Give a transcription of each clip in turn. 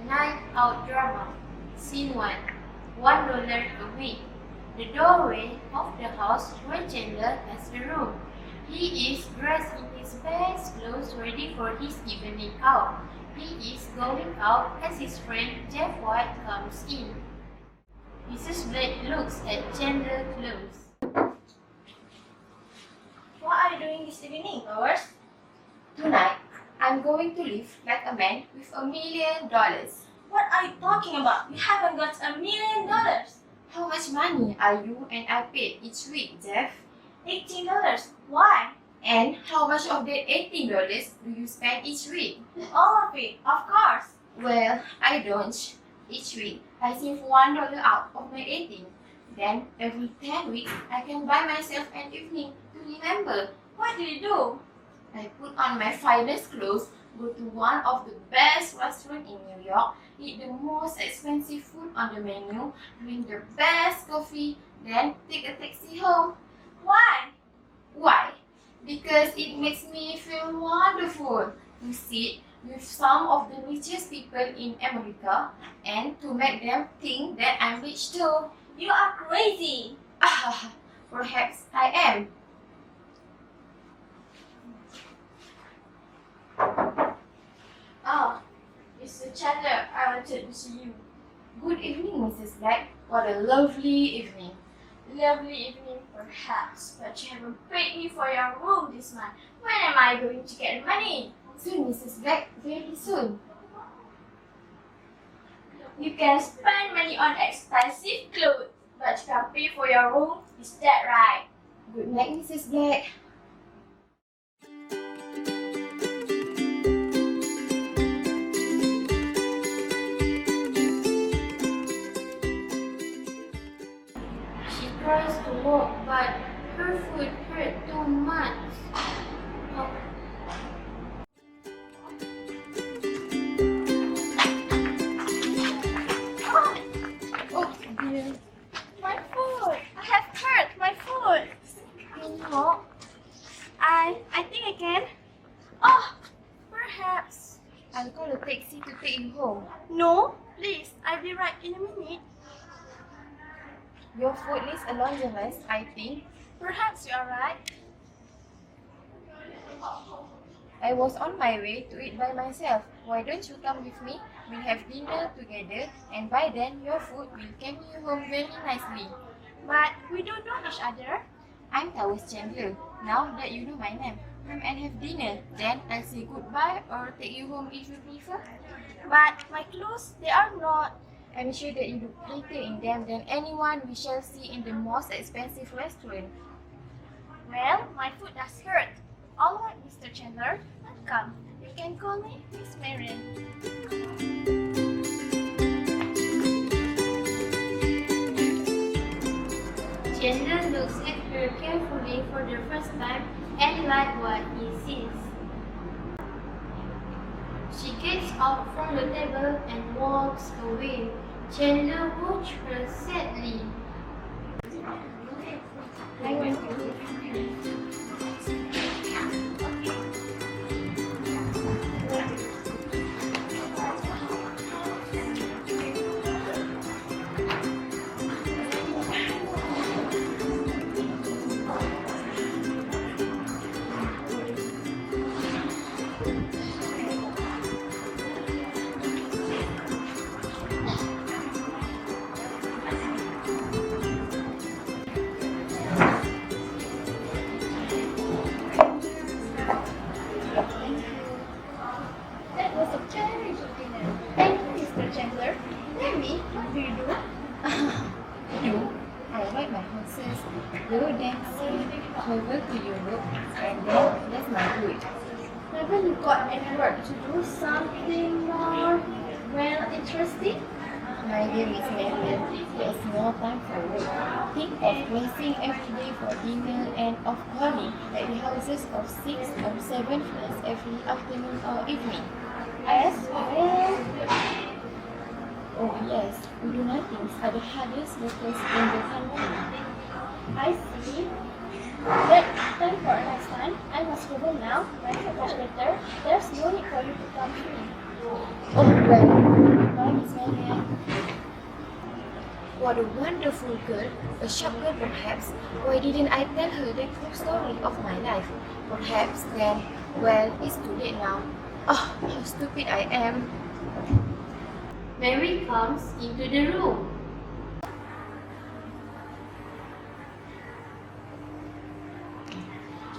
Night Out Drama. Scene 1. $1 a week. The doorway of the house where Chandler has a room. He is dressed in his best clothes ready for his evening out. He is going out as his friend Jeff White comes in. Mrs. Blake looks at Chandler close. What are you doing this evening, Powers? Tonight, I'm going to live like a man with $1 million. What are you talking about? You haven't got $1 million. How much money are you and I paid each week, Jeff? $18. Why? And how much of that $18 do you spend each week? All of it, of course. Well, I don't. Each week, I save $1 out of my 18. Then, every 10 weeks, I can buy myself an evening to remember. What do you do? I put on my finest clothes, go to one of the best restaurants in New York, eat the most expensive food on the menu, drink the best coffee, then take a taxi home. Why? Why? Because it makes me feel wonderful to sit with some of the richest people in America and to make them think that I'm rich too. You are crazy. Perhaps I am. Oh, Mr. Chandler, I wanted to see you. Good evening, Mrs. Black. What a lovely evening. Lovely evening, perhaps, but you haven't paid me for your room this month. When am I going to get the money? Soon, Mrs. Black. Very soon. You can spend money on expensive clothes, but you can't pay for your room. Is that right? Good night, Mrs. Black. She tries to walk, but her foot hurt too much. Oh. Oh dear. My foot! I have hurt my foot! Can you walk? I think I can. Oh, perhaps. I'll call a taxi to take you home. No, please, I'll be right in a minute. Your foot needs a laundry rest, I think. Perhaps you are right. I was on my way to eat by myself. Why don't you come with me? We'll have dinner together, and by then your food will carry you home very nicely. But we don't know each other. I'm Tawes Chandler. Now that you know my name, come and have dinner. Then I'll say goodbye or take you home if you prefer. But my clothes, they are not. I'm sure that you look prettier in them than anyone we shall see in the most expensive restaurant. Well, my foot does hurt. All right, Mr. Chandler, welcome. You can call me Miss Marian. Chandler looks at her carefully for the first time and likes what he sees. She gets up from the table and walks away. Chandler watches her sadly. I want to. That was a very good dinner. Thank you, Mr. Chandler. Tell me, what do you do? I ride my horses, go dancing, travel to Europe, and then that's my good. Haven't you got any work to do? Something more, well, interesting? My dear Miss Marian, there's no time for work. Think of racing every day for dinner and of calling at the houses of 6 or 7 friends every afternoon or evening. Yes, well, Oh yes, we do nothings are the hardest workers in the country. I see. But time for next time. I must go home now. I feel much better. There's no need for you to come here. Oh, well, goodbye, Miss Marian. What a wonderful girl, a sharp girl perhaps. Why didn't I tell her the true story of my life? Perhaps then, well, it's too late now. Oh, how stupid I am. Mary comes into the room.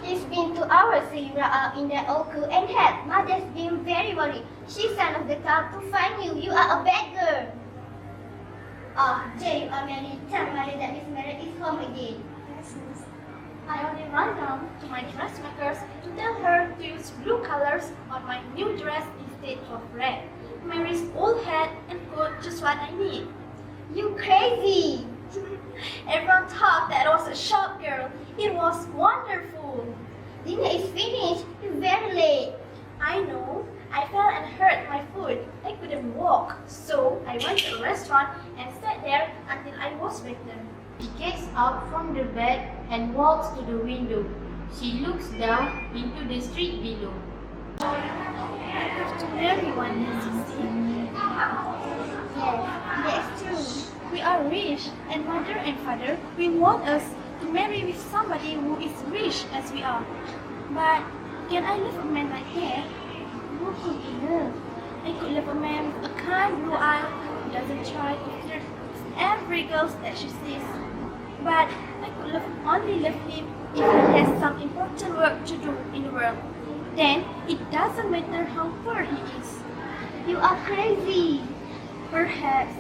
It's been 2 hours since you are out in that old coat and hat. Mother's been very worried. She sent off the car to find you. You are a bad girl. Oh, Jay, you are Mary. Tell Mary that Miss Mary is home again. Yes, miss. I only run down to my dressmakers to tell her to use blue colors on my new dress instead of red. Mary's old hat and coat just what I need. You crazy! Everyone thought that I was a shop girl. It was wonderful. Dinner is finished. It's very late. I know. I fell and hurt my foot. I couldn't walk. So I went to a restaurant and sat there until I was better. She gets up from the bed and walks to the window. She looks down into the street below. I have to marry one day, Sissy. Yes, that's true. We are rich, and mother and father will want us to marry with somebody who is rich as we are. But can I love a man like that? Who could be love? I could love a man with a kind blue eye who doesn't try to flirt with every girl that she sees. But I could only love him if he has some important work to do in the world. Then it doesn't matter how poor he is. You are crazy. Perhaps.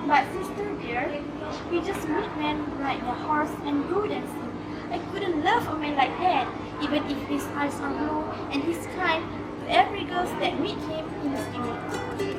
But sister dear, we just meet men ride the horse and go dancing. I couldn't love a man like that, even if his eyes are blue and he's kind to every girl that meet him in the street.